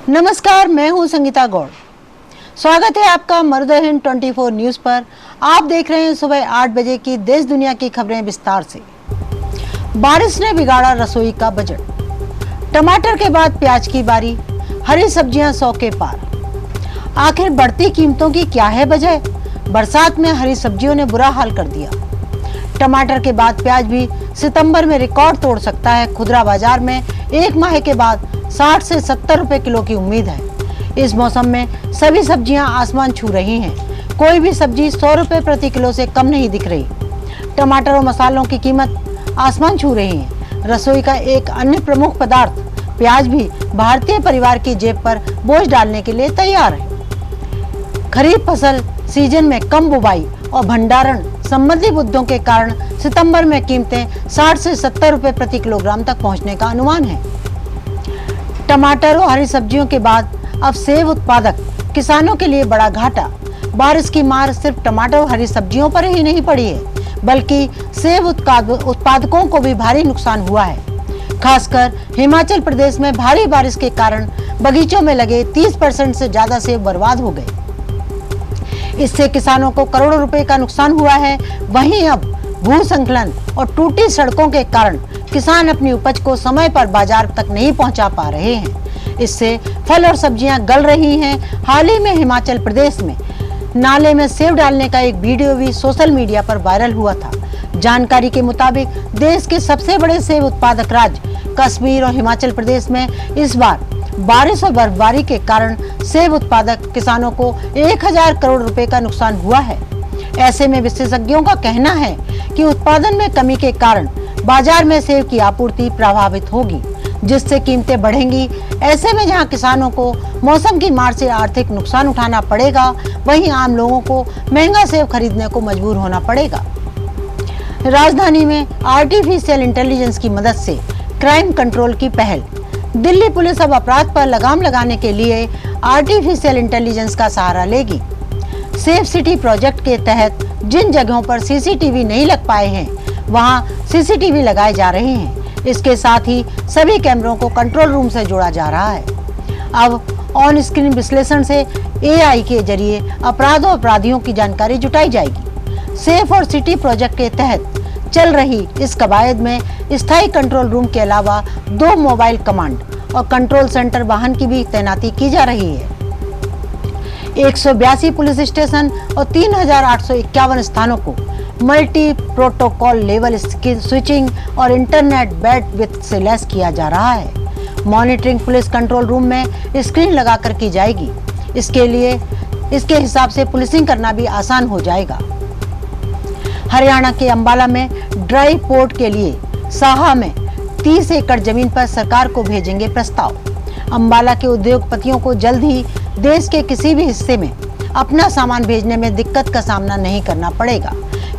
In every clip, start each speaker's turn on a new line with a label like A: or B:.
A: नमस्कार, मैं हूं संगीता गौड़। स्वागत है आपका मरुदहिंद 24 न्यूज पर। आप देख रहे हैं सुबह 8 बजे की देश दुनिया की खबरें विस्तार से। बारिश ने बिगाड़ा रसोई का बजट। टमाटर के बाद प्याज की बारी। हरी सब्जियां 100 के पार। आखिर बढ़ती कीमतों की क्या है वजह? बरसात में हरी सब्जियों ने बुरा हाल कर दिया। टमाटर के बाद प्याज भी सितंबर में रिकॉर्ड तोड़ सकता है। खुदरा बाजार में एक माह के बाद 60 से 70 रुपए किलो की उम्मीद है। इस मौसम में सभी सब्जियां आसमान छू रही हैं। कोई भी सब्जी 100 रुपए प्रति किलो से कम नहीं दिख रही। टमाटर और मसालों की कीमत आसमान छू रही है। रसोई का एक अन्य प्रमुख पदार्थ प्याज भी भारतीय परिवार की जेब पर बोझ डालने के लिए तैयार है। खरीफ फसल सीजन में कम बुवाई और भंडारण संबंधी मुद्दों के कारण सितंबर में कीमतें 60 से 70 रुपए प्रति किलोग्राम तक पहुंचने का अनुमान है। टमाटर और हरी सब्जियों के बाद अब सेब उत्पादक किसानों के लिए बड़ा घाटा। बारिश की मार सिर्फ टमाटर और हरी सब्जियों पर ही नहीं पड़ी है, बल्कि सेब उत्पादकों को भी भारी नुकसान हुआ है। खासकर हिमाचल प्रदेश में भारी बारिश के कारण बगीचों में लगे 30% से ज्यादा सेब बर्बाद हो गए। इससे किसानों को करोड़ों रुपए का नुकसान हुआ है। वहीं अब भूस्खलन और टूटी सड़कों के कारण किसान अपनी उपज को समय पर बाजार तक नहीं पहुंचा पा रहे हैं। इससे फल और सब्जियां गल रही हैं। हाल ही में हिमाचल प्रदेश में नाले में सेब डालने का एक वीडियो भी सोशल मीडिया पर वायरल हुआ था। जानकारी के मुताबिक देश के सबसे बड़े सेब उत्पादक राज्य कश्मीर और हिमाचल प्रदेश में इस बार बारिश और बर्फबारी के कारण सेब उत्पादक किसानों को 1000 करोड़ रुपए का नुकसान हुआ है। ऐसे में विशेषज्ञों का कहना है कि उत्पादन में कमी के कारण बाजार में सेब की आपूर्ति प्रभावित होगी, जिससे कीमतें बढ़ेंगी। ऐसे में जहां किसानों को मौसम की मार से आर्थिक नुकसान उठाना पड़ेगा, वहीं आम लोगों को महंगा सेब खरीदने को मजबूर होना पड़ेगा। राजधानी में आर्टिफिशियल इंटेलिजेंस की मदद से क्राइम कंट्रोल की पहल। दिल्ली पुलिस अब अपराध पर लगाम लगाने के लिए आर्टिफिशियल इंटेलिजेंस का सहारा लेगी। सेफ सिटी प्रोजेक्ट के तहत जिन जगहों पर सीसीटीवी नहीं लग पाए हैं, वहां सीसीटीवी लगाए जा रहे हैं। इसके साथ ही सभी कैमरों को कंट्रोल रूम से जोड़ा जा रहा है। अब ऑन स्क्रीन विश्लेषण से एआई के जरिए अपराध और अपराधियों की जानकारी जुटाई जाएगी। सेफ और सिटी प्रोजेक्ट के तहत चल रही इस कवायद में स्थायी कंट्रोल रूम के अलावा 2 मोबाइल कमांड और कंट्रोल सेंटर वाहन की भी तैनाती की जा रही है। 182 पुलिस स्टेशन और 3851 स्थानों को मल्टी प्रोटोकॉल लेवल स्विचिंग और इंटरनेट बैंडविड्थ से लैस किया जा रहा है। मॉनिटरिंग पुलिस कंट्रोल रूम में स्क्रीन लगाकर की जाएगी। इसके हिसाब से पुलिसिंग करना भी आसान हो जाएगा। हरियाणा के अंबाला में ड्राई पोर्ट के लिए साहा में 30 एकड़ जमीन पर सरकार को भेजेंगे प्रस्ताव। अंबाला के उद्योगपतियों को जल्द ही देश के किसी भी हिस्से में अपना सामान भेजने में दिक्कत का सामना नहीं करना पड़ेगा,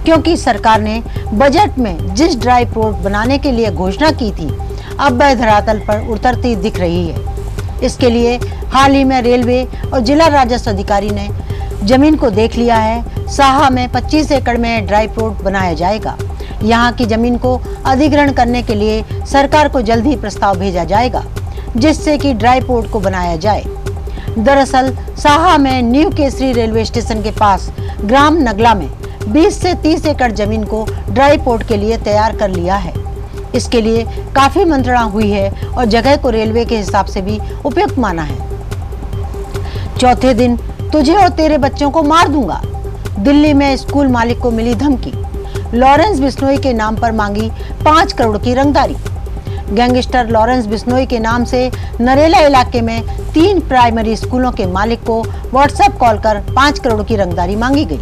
A: क्योंकि सरकार ने बजट में जिस ड्राई पोर्ट बनाने के लिए घोषणा की थी, अब वह धरातल पर उतरती दिख रही है। इसके लिए हाल ही में रेलवे और जिला राजस्व अधिकारी ने जमीन को देख लिया है। साहा में 25 एकड़ में ड्राई पोर्ट बनाया जाएगा। यहाँ की जमीन को अधिग्रहण करने के लिए सरकार को जल्द ही प्रस्ताव भेजा जाएगा, जिससे कि ड्राई पोर्ट को बनाया जाए। दरअसल साहा में न्यू केसरी रेलवे स्टेशन के पास ग्राम नगला में 20 से 30 एकड़ जमीन को ड्राई पोर्ट के लिए तैयार कर लिया है। इसके लिए काफी मंत्रणा हुई है और जगह को रेलवे के हिसाब से भी उपयुक्त माना है। चौथे दिन तुझे और तेरे बच्चों को मार दूंगा। दिल्ली में स्कूल मालिक को मिली धमकी। लॉरेंस बिश्नोई के नाम पर मांगी 5 करोड़ की रंगदारी। गैंगस्टर लॉरेंस बिश्नोई के नाम से नरेला इलाके में 3 प्राइमरी स्कूलों के मालिक को व्हाट्सएप कॉल कर 5 करोड़ की रंगदारी मांगी गई।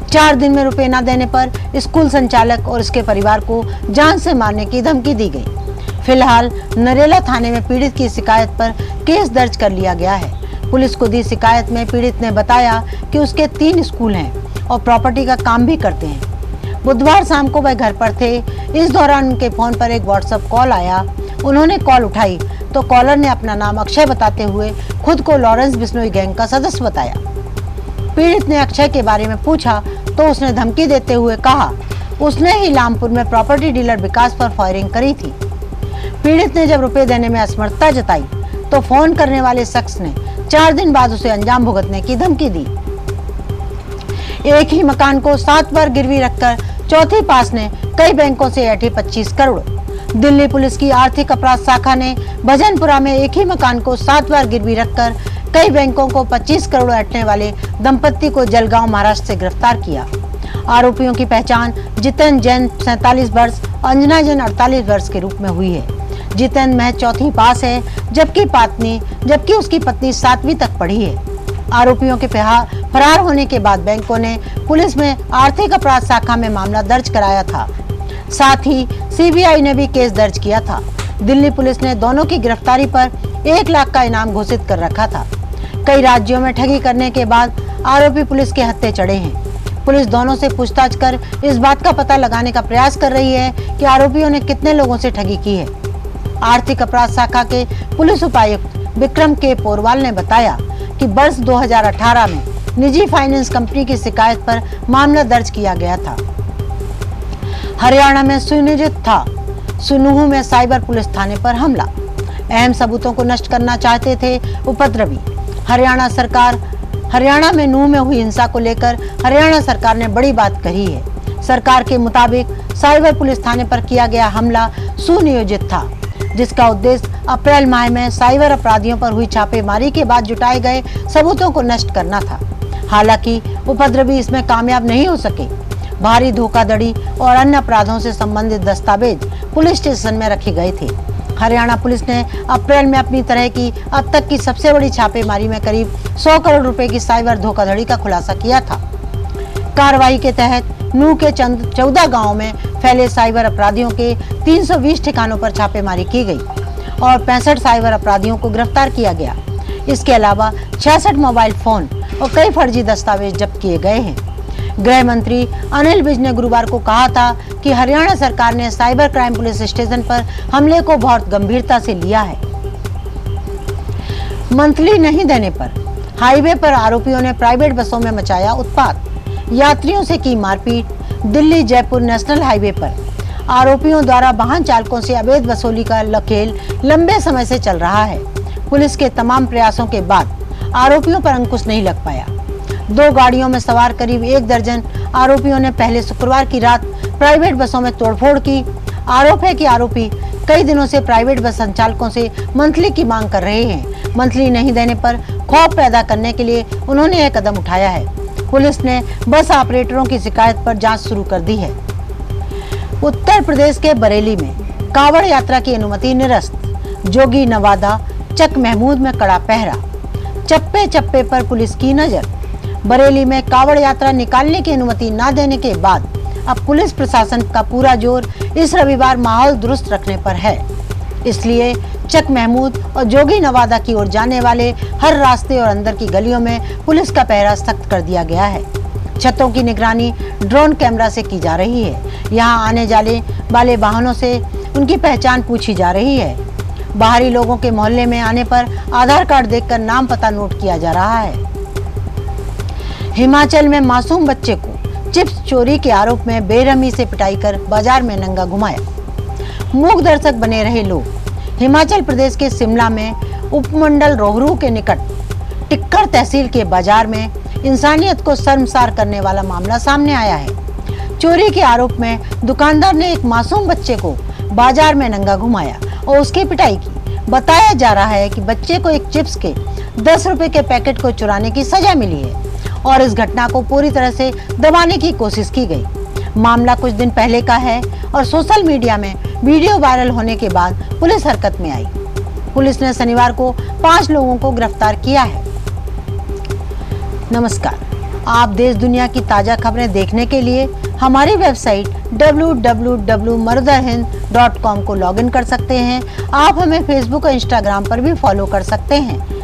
A: 4 दिन में रुपए न देने पर स्कूल संचालक और उसके परिवार को जान से मारने की धमकी दी गई। फिलहाल नरेला थाने में पीड़ित की शिकायत पर केस दर्ज कर लिया गया है। पुलिस को दी शिकायत में पीड़ित ने बताया कि उसके 3 स्कूल हैं और प्रॉपर्टी का काम भी करते हैं। बुधवार शाम को वह घर पर थे। इस दौरान उनके फोन पर एक व्हाट्सएप कॉल आया। उन्होंने कॉल उठाई तो कॉलर ने अपना नाम अक्षय बताते हुए खुद को लॉरेंस बिश्नोई गैंग का सदस्य बताया। पीड़ित ने अक्षय के बारे में पूछा तो उसने धमकी देते हुए कहा उसने ही लामपुर में प्रॉपर्टी डीलर विकास पर फायरिंग करी थी। पीड़ित ने जब रुपए देने में असमर्थता जताई तो फोन करने वाले शख्स ने 4 दिन बाद उसे अंजाम भुगतने की धमकी दी। एक ही मकान को 7 बार गिरवी रखकर चौथी पास ने कई बैंकों से ऐंठे 25 करोड़। दिल्ली पुलिस की आर्थिक अपराध शाखा ने भजनपुरा में एक ही मकान को 7 बार गिरवी रखकर कई बैंकों को 25 करोड़ ऐंठने वाले दंपत्ति को जलगांव महाराष्ट्र से गिरफ्तार किया। आरोपियों की पहचान जितेंद्र जैन 47 वर्ष, अंजना जैन 48 वर्ष के रूप में हुई है। जितेंद्र महज चौथी पास है, जबकि उसकी पत्नी 7वीं तक पढ़ी है। आरोपियों के फरार होने के बाद बैंकों ने पुलिस में आर्थिक अपराध शाखा में मामला दर्ज कराया था। साथ ही सीबीआई ने भी केस दर्ज किया था। दिल्ली पुलिस ने दोनों की गिरफ्तारी पर 1 लाख का इनाम घोषित कर रखा था। कई राज्यों में ठगी करने के बाद आरोपी पुलिस के हत्थे चढ़े हैं। पुलिस दोनों से पूछताछ कर इस बात का पता लगाने का प्रयास कर रही है कि आरोपियों ने कितने लोगों से ठगी की है। आर्थिक अपराध शाखा के पुलिस उपायुक्त विक्रम के पोरवाल ने बताया कि वर्ष 2018 में निजी फाइनेंस कंपनी की शिकायत पर मामला दर्ज किया गया था। हरियाणा में सुनियोजित था सुनूह में साइबर पुलिस थाने पर हमला। अहम सबूतों को नष्ट करना चाहते थे उपद्रवी। हरियाणा में नूह में हुई हिंसा को लेकर हरियाणा सरकार ने बड़ी बात कही है। सरकार के मुताबिक साइबर पुलिस थाने पर किया गया हमला सुनियोजित था, जिसका उद्देश्य अप्रैल माह में साइबर अपराधियों पर हुई छापेमारी के बाद जुटाए गए सबूतों को नष्ट करना था। हालांकि उपद्रवी इसमें कामयाब नहीं हो सके। भारी धोखाधड़ी और अन्य अपराधों से संबंधित दस्तावेज पुलिस स्टेशन में रखे गए थे। हरियाणा पुलिस ने अप्रैल में अपनी तरह की अब तक की सबसे बड़ी छापेमारी में करीब 100 करोड़ रुपए की साइबर धोखाधड़ी का खुलासा किया था। कार्रवाई के तहत नूह के 14 गांवों में फैले साइबर अपराधियों के 320 ठिकानों पर छापेमारी की गई और 65 साइबर अपराधियों को गिरफ्तार किया गया। इसके अलावा 66 मोबाइल फोन और कई फर्जी दस्तावेज जब्त किए गए हैं। गृह मंत्री अनिल विज ने गुरुवार को कहा था कि हरियाणा सरकार ने साइबर क्राइम पुलिस स्टेशन पर हमले को बहुत गंभीरता से लिया है। मंथली नहीं देने पर हाईवे पर आरोपियों ने प्राइवेट बसों में मचाया उत्पात, यात्रियों से की मारपीट। दिल्ली जयपुर नेशनल हाईवे पर आरोपियों द्वारा वाहन चालकों से अवैध वसूली का खेल लंबे समय से चल रहा है। पुलिस के तमाम प्रयासों के बाद आरोपियों पर अंकुश नहीं लग पाया। 2 गाड़ियों में सवार करीब 1 दर्जन आरोपियों ने पहले शुक्रवार की रात प्राइवेट बसों में तोड़फोड़ की। आरोप है कि आरोपी कई दिनों से प्राइवेट बस संचालकों से मंथली की मांग कर रहे हैं। मंथली नहीं देने पर खौफ पैदा करने के लिए उन्होंने यह कदम उठाया है। पुलिस ने बस ऑपरेटरों की शिकायत पर जांच शुरू कर दी है। उत्तर प्रदेश के बरेली में कांवड़ यात्रा की अनुमति निरस्त। जोगी नवादा चक महमूद में कड़ा पहरा, चप्पे चप्पे पर पुलिस की नजर। बरेली में कांवड़ यात्रा निकालने की अनुमति न देने के बाद अब पुलिस प्रशासन का पूरा जोर इस रविवार माहौल दुरुस्त रखने पर है। इसलिए चक महमूद और जोगी नवादा की ओर जाने वाले हर रास्ते और अंदर की गलियों में पुलिस का पहरा सख्त कर दिया गया है। छतों की निगरानी ड्रोन कैमरा से की जा रही है। यहाँ आने जाने वाले वाहनों से उनकी पहचान पूछी जा रही है। बाहरी लोगों के मोहल्ले में आने पर आधार कार्ड देखकर नाम पता नोट किया जा रहा है। हिमाचल में मासूम बच्चे को चिप्स चोरी के आरोप में बेरहमी से पिटाई कर बाजार में नंगा घुमाया। मूक दर्शक बने रहे लोग। हिमाचल प्रदेश के शिमला में उपमंडल रोहरू के निकट टिक्कर तहसील के बाजार में इंसानियत को शर्मसार करने वाला मामला सामने आया है। चोरी के आरोप में दुकानदार ने एक मासूम बच्चे को बाजार में नंगा घुमाया और उसकी पिटाई की। बताया जा रहा है कि बच्चे को एक चिप्स के 10 रुपए के पैकेट को चुराने की सजा मिली है और इस घटना को पूरी तरह से दबाने की कोशिश की गई। मामला कुछ दिन पहले का है और सोशल मीडिया में वीडियो वायरल होने के बाद पुलिस हरकत में आई। पुलिस ने शनिवार को 5 लोगों को गिरफ्तार किया है। नमस्कार, आप देश दुनिया की ताजा खबरें देखने के लिए हमारी वेबसाइट www.marudharhind.com को लॉगिन कर सकते हैं। आप हमें फेसबुक और इंस्टाग्राम पर भी फॉलो कर सकते हैं।